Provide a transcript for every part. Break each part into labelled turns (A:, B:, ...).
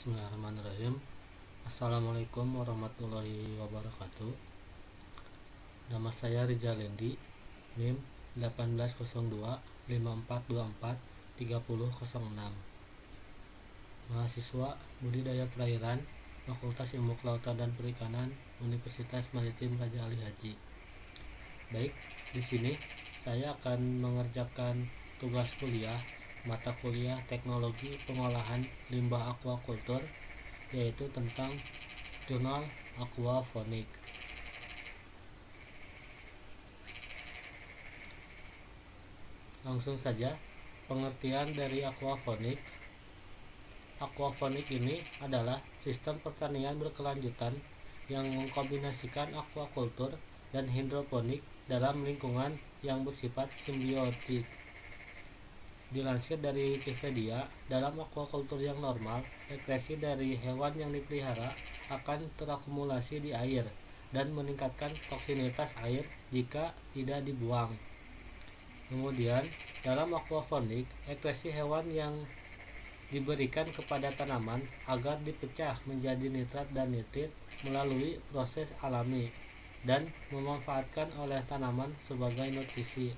A: Bismillahirrahmanirrahim. Assalamualaikum warahmatullahi wabarakatuh. Nama saya Rizal Lendi, NIM 180254243006. Mahasiswa Budidaya Perairan, Fakultas Ilmu Kelautan dan Perikanan, Universitas Maritim Raja Ali Haji. Baik, di sini saya akan mengerjakan tugas kuliah mata kuliah Teknologi Pengolahan Limbah Aquaculture, yaitu tentang jurnal aquaponik. Langsung saja, pengertian dari aquaponik. Aquaponik ini adalah sistem pertanian berkelanjutan yang mengkombinasikan aquaculture dan hidroponik dalam lingkungan yang bersifat simbiotik. Dilansir dari Wikipedia, dalam aquaculture yang normal, ekskresi dari hewan yang dipelihara akan terakumulasi di air dan meningkatkan toksinitas air jika tidak dibuang. Kemudian, dalam aquaponik, ekskresi hewan yang diberikan kepada tanaman agar dipecah menjadi nitrat dan nitrit melalui proses alami dan memanfaatkan oleh tanaman sebagai nutrisi.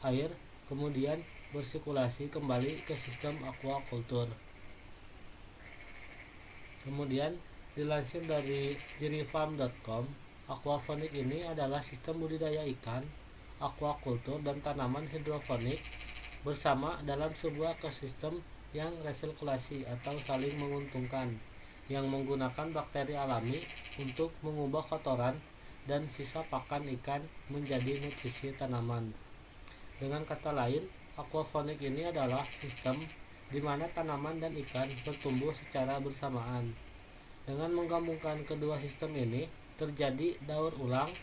A: Air kemudian bersirkulasi kembali ke sistem aquaculture. Kemudian dilansir dari jirifarm.com, aquaponik ini adalah sistem budidaya ikan, aquaculture dan tanaman hidroponik bersama dalam sebuah ekosistem yang resirkulasi atau saling menguntungkan, yang menggunakan bakteri alami untuk mengubah kotoran dan sisa pakan ikan menjadi nutrisi tanaman. Dengan kata lain, aquaponik ini adalah sistem di mana tanaman dan ikan bertumbuh secara bersamaan. Dengan menggabungkan kedua sistem ini, terjadi daur ulang,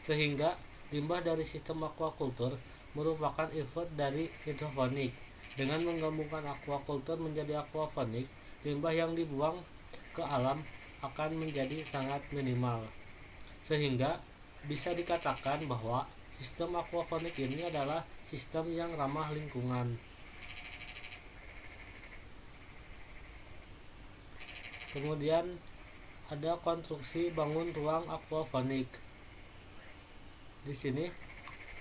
A: sehingga limbah dari sistem aquaculture merupakan effort dari hidroponik. Dengan menggabungkan aquaculture menjadi aquaponik, limbah yang dibuang ke alam akan menjadi sangat minimal, sehingga bisa dikatakan bahwa sistem aquaponik ini adalah sistem yang ramah lingkungan. Kemudian ada konstruksi bangun ruang aquaponik. Di sini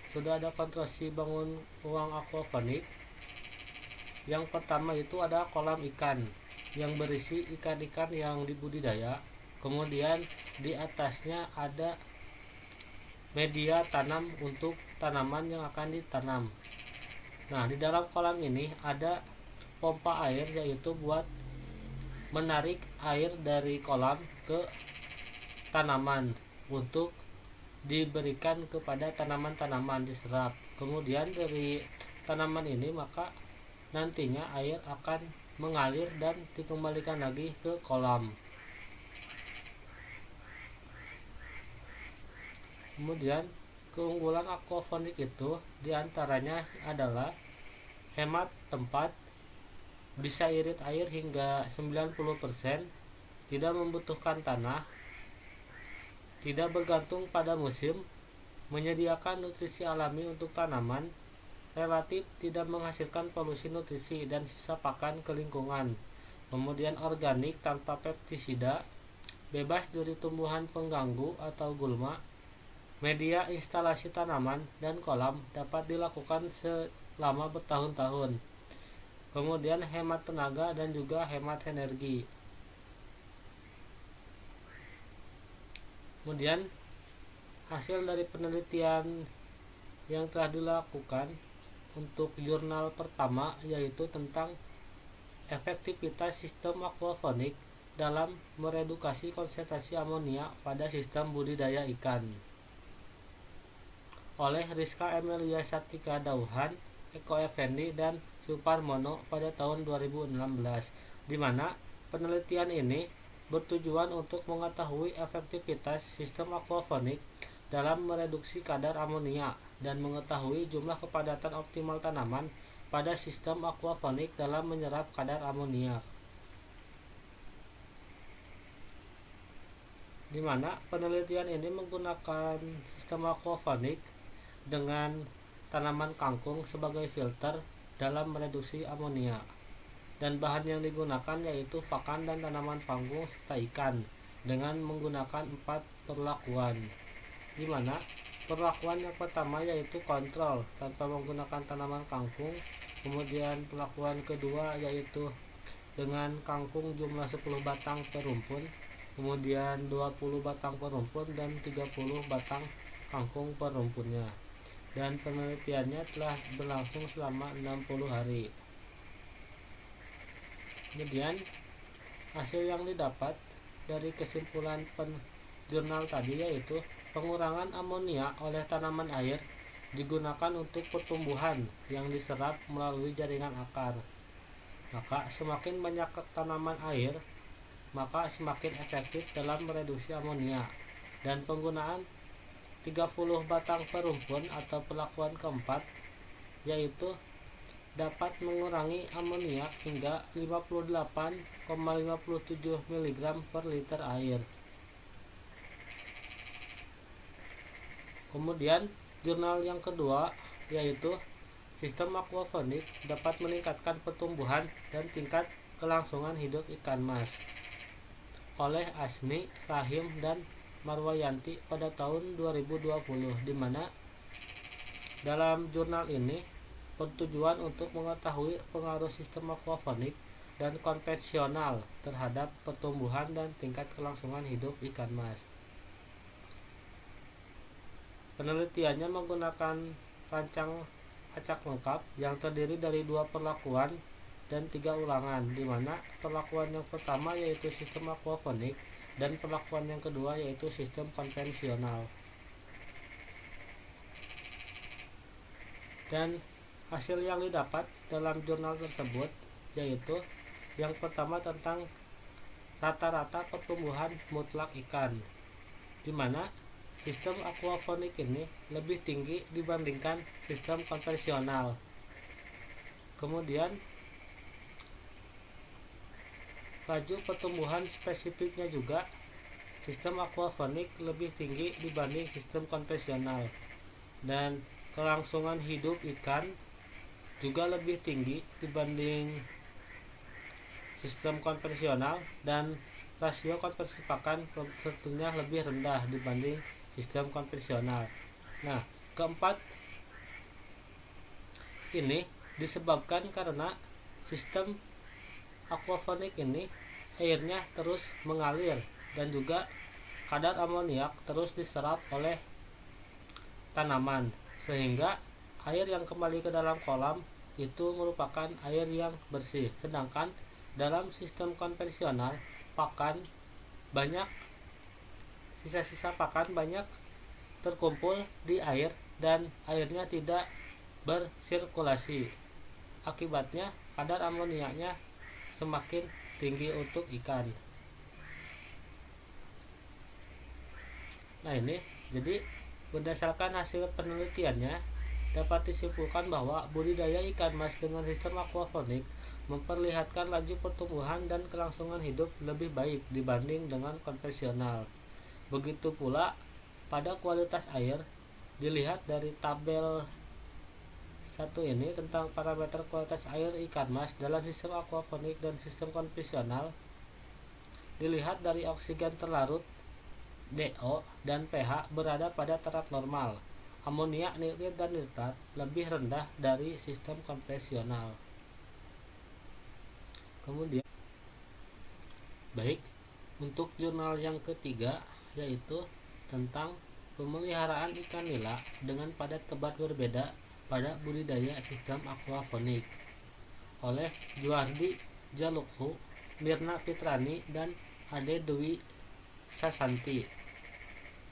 A: sudah ada konstruksi bangun ruang aquaponik. Yang pertama itu ada kolam ikan yang berisi ikan-ikan yang dibudidaya. Kemudian di atasnya ada media tanam untuk tanaman yang akan ditanam. Nah, di dalam kolam ini ada pompa air, yaitu buat menarik air dari kolam ke tanaman untuk diberikan kepada tanaman-tanaman diserap. Kemudian dari tanaman ini maka nantinya air akan mengalir dan dikembalikan lagi ke kolam. Kemudian keunggulan aquaponik itu diantaranya adalah hemat tempat, bisa irit air hingga 90%, tidak membutuhkan tanah, tidak bergantung pada musim, menyediakan nutrisi alami untuk tanaman, relatif tidak menghasilkan polusi nutrisi dan sisa pakan ke lingkungan, kemudian organik tanpa pestisida, bebas dari tumbuhan pengganggu atau gulma. Media instalasi tanaman dan kolam dapat dilakukan selama bertahun-tahun. Kemudian hemat tenaga dan juga hemat energi. Kemudian hasil dari penelitian yang telah dilakukan untuk jurnal pertama, yaitu tentang efektivitas sistem aquaponik dalam mereduksi konsentrasi amonia pada sistem budidaya ikan, oleh Rizka Emilia Satika Dauhan, Eko Effendi, dan Suparmono pada tahun 2016, di mana penelitian ini bertujuan untuk mengetahui efektivitas sistem aquaponik dalam mereduksi kadar amonia dan mengetahui jumlah kepadatan optimal tanaman pada sistem aquaponik dalam menyerap kadar amonia. Di mana penelitian ini menggunakan sistem aquaponik dengan tanaman kangkung sebagai filter dalam mereduksi amonia. dan bahan yang digunakan yaitu pakan dan tanaman panggung serta ikan dengan menggunakan 4 perlakuan, di mana perlakuan yang pertama yaitu kontrol tanpa menggunakan tanaman kangkung. Kemudian perlakuan kedua yaitu dengan kangkung jumlah 10 batang per rumpun, kemudian 20 batang per rumpun dan 30 batang kangkung per rumpunnya. Dan penelitiannya telah berlangsung selama 60 hari. Kemudian hasil yang didapat dari kesimpulan jurnal tadi yaitu pengurangan amonia oleh tanaman air digunakan untuk pertumbuhan yang diserap melalui jaringan akar. Maka semakin banyak tanaman air, maka semakin efektif dalam mereduksi amonia. Dan penggunaan 30 batang per rumpun atau perlakuan keempat yaitu dapat mengurangi amonia hingga 58,57 mg per liter air. Kemudian jurnal yang kedua yaitu sistem aquaponik dapat meningkatkan pertumbuhan dan tingkat kelangsungan hidup ikan mas oleh Asmi, Rahim, dan Marwayanti pada tahun 2020, di mana dalam jurnal ini bertujuan untuk mengetahui pengaruh sistem aquaponik dan konvensional terhadap pertumbuhan dan tingkat kelangsungan hidup ikan mas. Penelitiannya menggunakan rancang acak lengkap yang terdiri dari 2 perlakuan dan 3 ulangan, di mana perlakuan yang pertama yaitu sistem aquaponik dan perlakuan yang kedua yaitu sistem konvensional. Dan hasil yang didapat dalam jurnal tersebut yaitu yang pertama tentang rata-rata pertumbuhan mutlak ikan, di mana sistem aquaponik ini lebih tinggi dibandingkan sistem konvensional. Kemudian laju pertumbuhan spesifiknya juga sistem aquaponik lebih tinggi dibanding sistem konvensional, dan kelangsungan hidup ikan juga lebih tinggi dibanding sistem konvensional, dan rasio konversi pakan tentunya lebih rendah dibanding sistem konvensional. Nah, keempat ini disebabkan karena sistem aquaponik ini airnya terus mengalir dan juga kadar amoniak terus diserap oleh tanaman, sehingga air yang kembali ke dalam kolam itu merupakan air yang bersih. Sedangkan dalam sistem konvensional pakan banyak, sisa-sisa pakan banyak terkumpul di air dan airnya tidak bersirkulasi. Akibatnya kadar amoniaknya semakin tinggi untuk ikan. Nah, ini jadi berdasarkan hasil penelitiannya dapat disimpulkan bahwa budidaya ikan mas dengan sistem aquaponik memperlihatkan laju pertumbuhan dan kelangsungan hidup lebih baik dibanding dengan konvensional. Begitu pula pada kualitas air, dilihat dari tabel 1 ini tentang parameter kualitas air ikan mas dalam sistem aquaponik dan sistem konvensional. Dilihat dari oksigen terlarut DO dan pH berada pada taraf normal. Amonia, nitrit, dan nitrat lebih rendah dari sistem konvensional. Kemudian, baik, untuk jurnal yang ketiga yaitu tentang pemeliharaan ikan nila dengan padat tebat berbeda pada budidaya sistem aquaponik oleh Juardi Jalukhu, Mirna Fitrani, dan Ade Dwi Sasanti,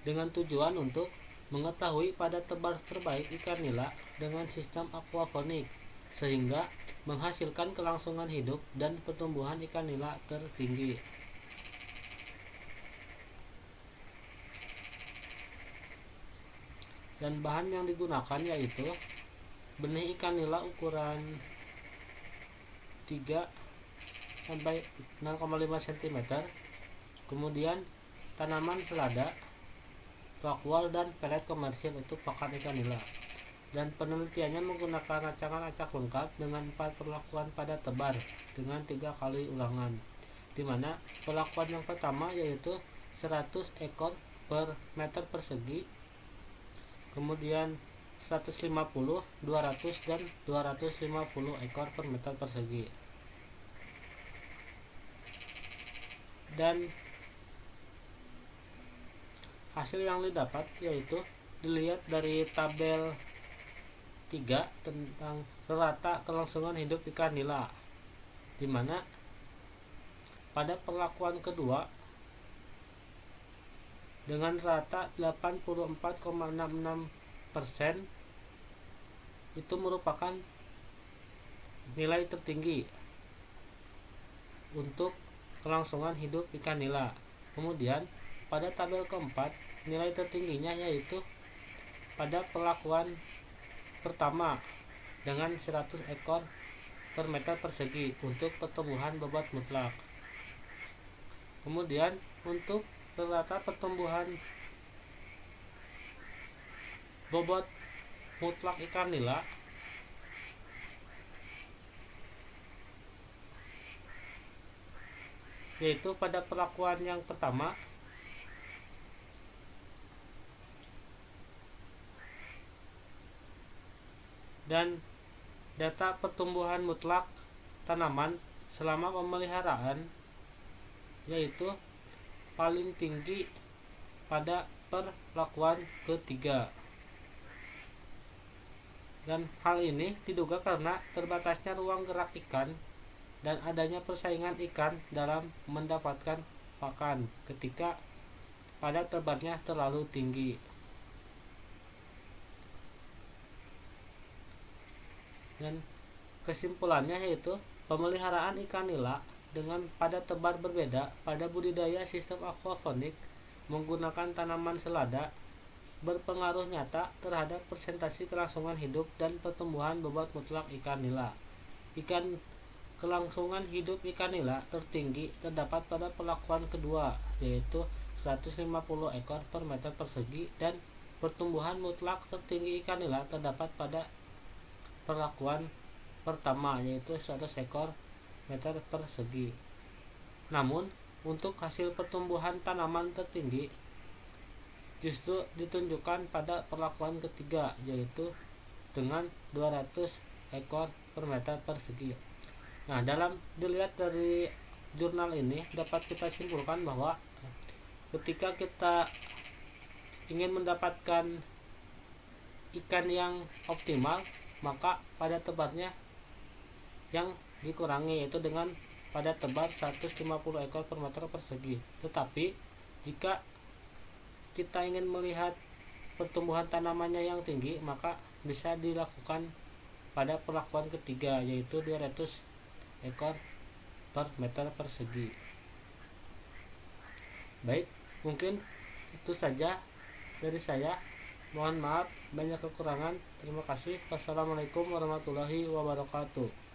A: dengan tujuan untuk mengetahui padat tebat terbaik ikan nila dengan sistem aquaponik sehingga menghasilkan kelangsungan hidup dan pertumbuhan ikan nila tertinggi. Dan bahan yang digunakan yaitu benih ikan nila ukuran 3 sampai 0,5 cm, kemudian tanaman selada, vakual, dan pelet komersil untuk pakan ikan nila. Dan penelitiannya menggunakan rancangan acak lengkap dengan 4 perlakuan padat tebar dengan 3 kali ulangan, di mana perlakuan yang pertama yaitu 100 ekor per meter persegi, kemudian 150, 200, dan 250 ekor per meter persegi. Dan hasil yang didapat yaitu dilihat dari tabel 3 tentang rata kelangsungan hidup ikan nila, di mana pada perlakuan kedua dengan rata 84,66% itu merupakan nilai tertinggi untuk kelangsungan hidup ikan nila. Kemudian pada tabel keempat nilai tertingginya yaitu pada perlakuan pertama dengan 100 ekor per meter persegi untuk pertumbuhan bobot mutlak. Kemudian untuk rata pertumbuhan bobot mutlak ikan nila yaitu pada perlakuan yang pertama dan data pertumbuhan mutlak tanaman selama pemeliharaan yaitu paling tinggi pada perlakuan ketiga. Dan hal ini diduga karena terbatasnya ruang gerak ikan dan adanya persaingan ikan dalam mendapatkan pakan ketika pada tebarnya terlalu tinggi. Dan kesimpulannya yaitu pemeliharaan ikan nila dengan pada tebar berbeda pada budidaya sistem aquaponik menggunakan tanaman selada berpengaruh nyata terhadap persentase kelangsungan hidup dan pertumbuhan bobot mutlak ikan nila. Kelangsungan hidup ikan nila tertinggi terdapat pada perlakuan kedua yaitu 150 ekor per meter persegi, dan pertumbuhan mutlak tertinggi ikan nila terdapat pada perlakuan pertama yaitu 100 ekor meter persegi. Namun untuk hasil pertumbuhan tanaman tertinggi justru ditunjukkan pada perlakuan ketiga yaitu dengan 200 ekor per meter persegi. Nah, dalam dilihat dari jurnal ini dapat kita simpulkan bahwa ketika kita ingin mendapatkan ikan yang optimal, maka pada tebarnya yang dikurangi yaitu dengan pada tebar 150 ekor per meter persegi. Tetapi jika kita ingin melihat pertumbuhan tanamannya yang tinggi, maka bisa dilakukan pada perlakuan ketiga yaitu 200 ekor per meter persegi. Baik, mungkin itu saja dari saya. Mohon maaf banyak kekurangan. Terima kasih. Wassalamualaikum warahmatullahi wabarakatuh.